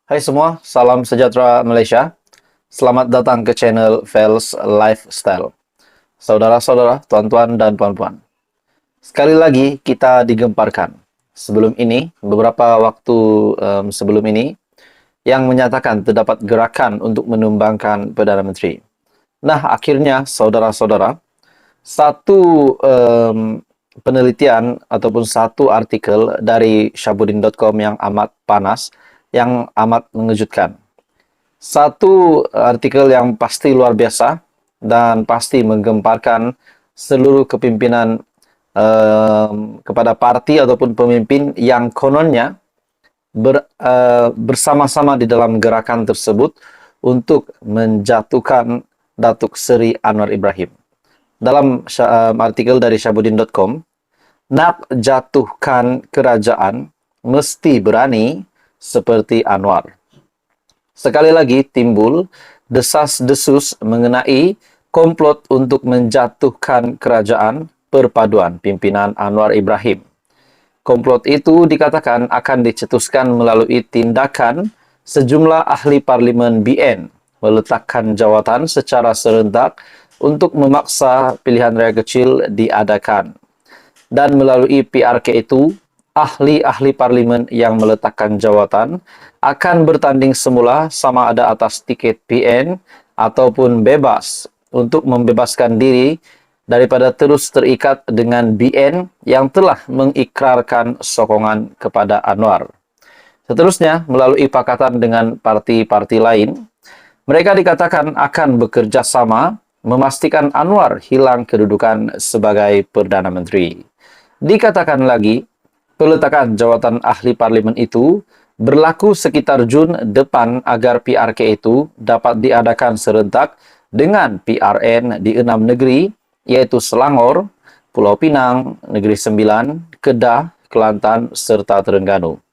Hai semua, salam sejahtera Malaysia. Selamat datang ke channel Vels Lifestyle. Saudara-saudara, tuan-tuan dan puan-puan. Sekali lagi kita digemparkan. Sebelum ini, beberapa waktu sebelum ini, yang menyatakan terdapat gerakan untuk menumbangkan Perdana Menteri. Nah, akhirnya saudara-saudara, satu penelitian ataupun satu artikel dari Syahbudin.com yang amat panas, yang amat mengejutkan. Satu artikel yang pasti luar biasa dan pasti menggemparkan seluruh kepimpinan kepada parti ataupun pemimpin yang kononnya bersama-sama di dalam gerakan tersebut untuk menjatuhkan Datuk Seri Anwar Ibrahim. Dalam artikel dari Syahbudin.com, nak jatuhkan kerajaan mesti berani seperti Anwar. Sekali lagi timbul desas-desus mengenai komplot untuk menjatuhkan kerajaan perpaduan pimpinan Anwar Ibrahim. Komplot itu dikatakan akan dicetuskan melalui tindakan sejumlah ahli parlimen BN meletakkan jawatan secara serentak untuk memaksa pilihan raya kecil diadakan. Dan melalui PRK itu, ahli-ahli parlimen yang meletakkan jawatan akan bertanding semula sama ada atas tiket PN ataupun bebas untuk membebaskan diri daripada terus terikat dengan BN yang telah mengikrarkan sokongan kepada Anwar. Seterusnya, melalui pakatan dengan parti-parti lain, mereka dikatakan akan bekerja sama memastikan Anwar hilang kedudukan sebagai Perdana Menteri. Dikatakan lagi, peletakan jawatan ahli parlimen itu berlaku sekitar Jun depan agar PRK itu dapat diadakan serentak dengan PRN di 6 negeri, yaitu Selangor, Pulau Pinang, Negeri Sembilan, Kedah, Kelantan, serta Terengganu.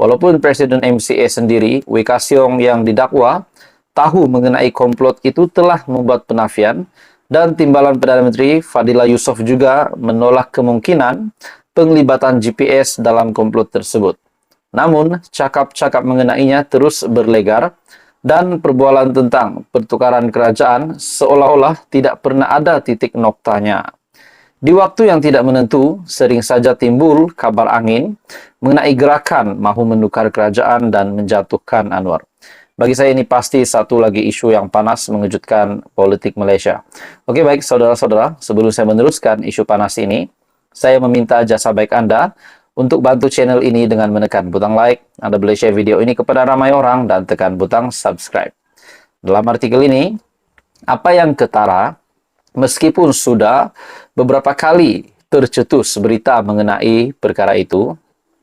Walaupun Presiden MCA sendiri, W.K. Siong yang didakwa, tahu mengenai komplot itu telah membuat penafian, dan Timbalan Perdana Menteri Fadila Yusof juga menolak kemungkinan penglibatan GPS dalam komplot tersebut. Namun, cakap-cakap mengenainya terus berlegar dan perbualan tentang pertukaran kerajaan seolah-olah tidak pernah ada titik noktanya. Di waktu yang tidak menentu, sering saja timbul kabar angin mengenai gerakan mahu menukar kerajaan dan menjatuhkan Anwar. Bagi saya ini pasti satu lagi isu yang panas mengejutkan politik Malaysia. Oke, baik saudara-saudara, sebelum saya meneruskan isu panas ini, saya meminta jasa baik Anda untuk bantu channel ini dengan menekan butang like. Anda boleh share video ini kepada ramai orang dan tekan butang subscribe. Dalam artikel ini, apa yang ketara, meskipun sudah beberapa kali tercetus berita mengenai perkara itu,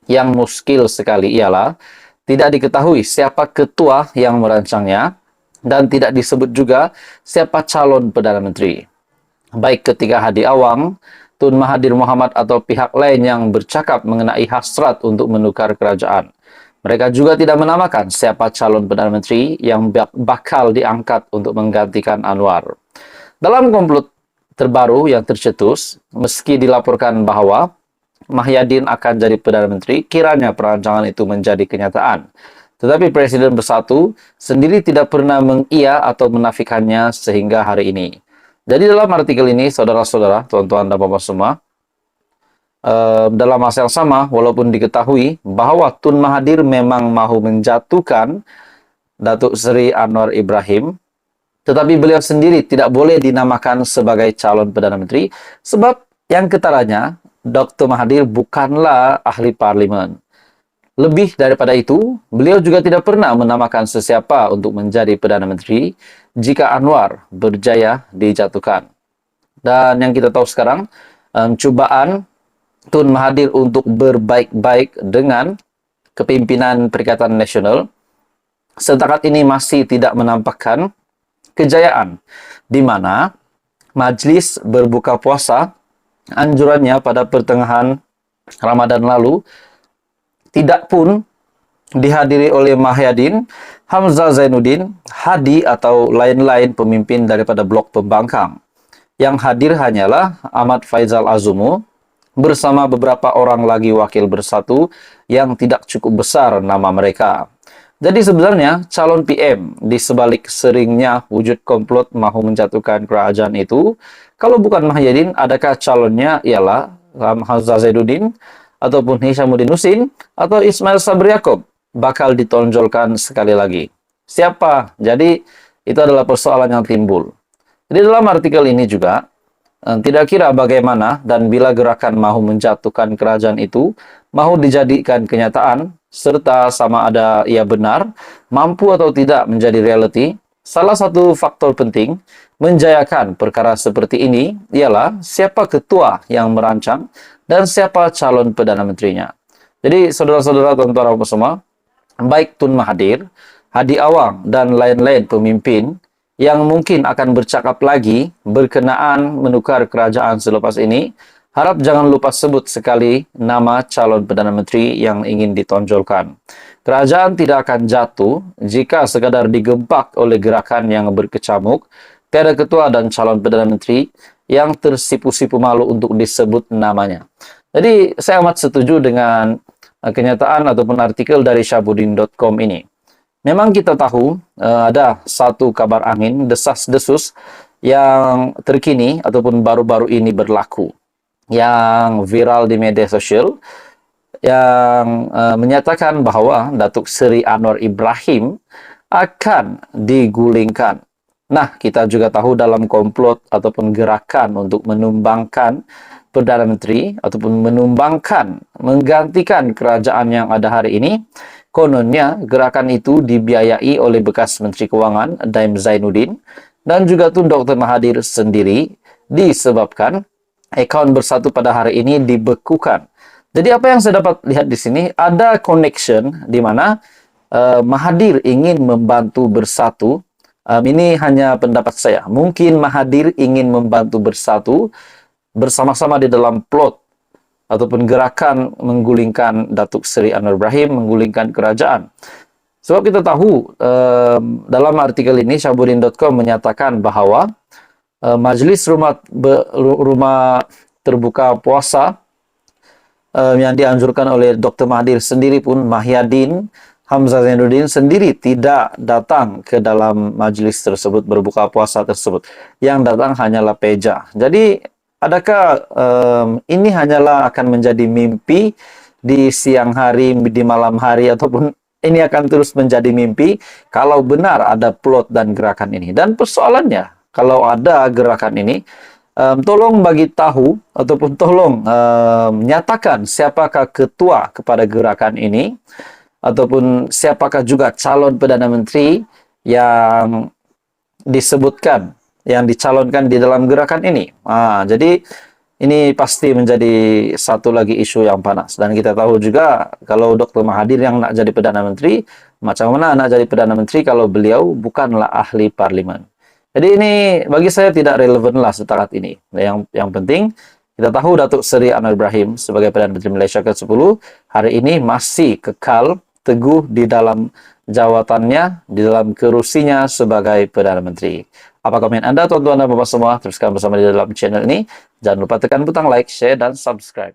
yang muskil sekali ialah tidak diketahui siapa ketua yang merancangnya dan tidak disebut juga siapa calon Perdana Menteri. Baik ketika Hadi Awang, Tun Mahathir Mohamad atau pihak lain yang bercakap mengenai hasrat untuk menukar kerajaan. Mereka juga tidak menamakan siapa calon Perdana Menteri yang bakal diangkat untuk menggantikan Anwar. Dalam komplot terbaru yang tercetus, meski dilaporkan bahwa Mahyadin akan jadi Perdana Menteri, kiranya perancangan itu menjadi kenyataan. Tetapi Presiden Bersatu sendiri tidak pernah mengia atau menafikannya sehingga hari ini. Jadi dalam artikel ini, saudara-saudara, tuan-tuan dan bapak semua, dalam masa yang sama, walaupun diketahui bahwa Tun Mahathir memang mahu menjatuhkan Datuk Seri Anwar Ibrahim, tetapi beliau sendiri tidak boleh dinamakan sebagai calon Perdana Menteri, sebab yang ketaranya, Dr. Mahathir bukanlah ahli parlimen. Lebih daripada itu, beliau juga tidak pernah menamakan sesiapa untuk menjadi Perdana Menteri jika Anwar berjaya dijatuhkan. Dan yang kita tahu sekarang, cubaan Tun Mahathir untuk berbaik-baik dengan kepimpinan Perikatan Nasional setakat ini masih tidak menampakkan kejayaan, di mana Majlis berbuka puasa anjurannya pada pertengahan Ramadan lalu tidak pun dihadiri oleh Mahyadin, Hamzah Zainuddin, Hadi atau lain-lain pemimpin daripada blok pembangkang. Yang hadir hanyalah Ahmad Faizal Azumu bersama beberapa orang lagi wakil Bersatu yang tidak cukup besar nama mereka. Jadi sebenarnya calon PM di sebalik seringnya wujud komplot mahu menjatuhkan kerajaan itu, kalau bukan Mahyudin, adakah calonnya ialah Hamzah Zainuddin ataupun Hishamuddin Husin atau Ismail Sabri Yaakob bakal ditonjolkan sekali lagi? Siapa? Jadi itu adalah persoalan yang timbul. Jadi dalam artikel ini juga tidak kira bagaimana dan bila gerakan mahu menjatuhkan kerajaan itu mahu dijadikan kenyataan, serta sama ada ia benar, mampu atau tidak menjadi reality, salah satu faktor penting menjayakan perkara seperti ini ialah siapa ketua yang merancang dan siapa calon Perdana Menterinya. Jadi saudara-saudara tuan-tuan semua, baik Tun Mahathir, Hadi Awang, dan lain-lain pemimpin yang mungkin akan bercakap lagi berkenaan menukar kerajaan selepas ini, harap jangan lupa sebut sekali nama calon Perdana Menteri yang ingin ditonjolkan. Kerajaan tidak akan jatuh jika sekadar digempak oleh gerakan yang berkecamuk, tiada ketua dan calon Perdana Menteri yang tersipu-sipu malu untuk disebut namanya. Jadi saya amat setuju dengan kenyataan ataupun artikel dari Syahbudin.com ini. Memang kita tahu ada satu kabar angin desas-desus yang terkini ataupun baru-baru ini berlaku, yang viral di media sosial, yang menyatakan bahwa Datuk Seri Anwar Ibrahim akan digulingkan. Nah, kita juga tahu dalam komplot ataupun gerakan untuk menumbangkan Perdana Menteri ataupun menggantikan kerajaan yang ada hari ini, kononnya gerakan itu dibiayai oleh bekas Menteri Keuangan Daim Zainuddin dan juga Tun Dr. Mahathir sendiri, disebabkan akaun Bersatu pada hari ini dibekukan. Jadi apa yang saya dapat lihat di sini, ada connection di mana Mahathir ingin membantu Bersatu. Ini hanya pendapat saya. Mungkin Mahathir ingin membantu Bersatu bersama-sama di dalam plot ataupun gerakan menggulingkan Datuk Seri Anwar Ibrahim, menggulingkan kerajaan. Sebab kita tahu dalam artikel ini Syahbudin.com menyatakan bahwa Majelis Rumah Terbuka Puasa yang dianjurkan oleh Dr. Mahathir sendiri pun, Mahyudin, Hamzah Zainuddin sendiri tidak datang ke dalam majelis tersebut, berbuka puasa tersebut. Yang datang hanyalah Peja. Jadi adakah ini hanyalah akan menjadi mimpi di siang hari, di malam hari, ataupun ini akan terus menjadi mimpi kalau benar ada plot dan gerakan ini? Dan persoalannya, kalau ada gerakan ini, tolong bagi tahu ataupun tolong nyatakan siapakah ketua kepada gerakan ini, ataupun siapakah juga calon Perdana Menteri yang disebutkan, yang dicalonkan di dalam gerakan ini. Jadi ini pasti menjadi satu lagi isu yang panas. Dan kita tahu juga kalau Dr. Mahathir yang nak jadi Perdana Menteri, macam mana nak jadi Perdana Menteri kalau beliau bukanlah ahli parlimen. Jadi ini bagi saya tidak relevan lah setakat ini. Yang penting kita tahu Datuk Seri Anwar Ibrahim sebagai Perdana Menteri Malaysia ke-10 hari ini masih kekal teguh di dalam jawatannya, di dalam kerusinya sebagai Perdana Menteri. Apa komen Anda, tuan-tuan dan bapak semua? Teruskan bersama di dalam channel ini. Jangan lupa tekan butang like, share, dan subscribe.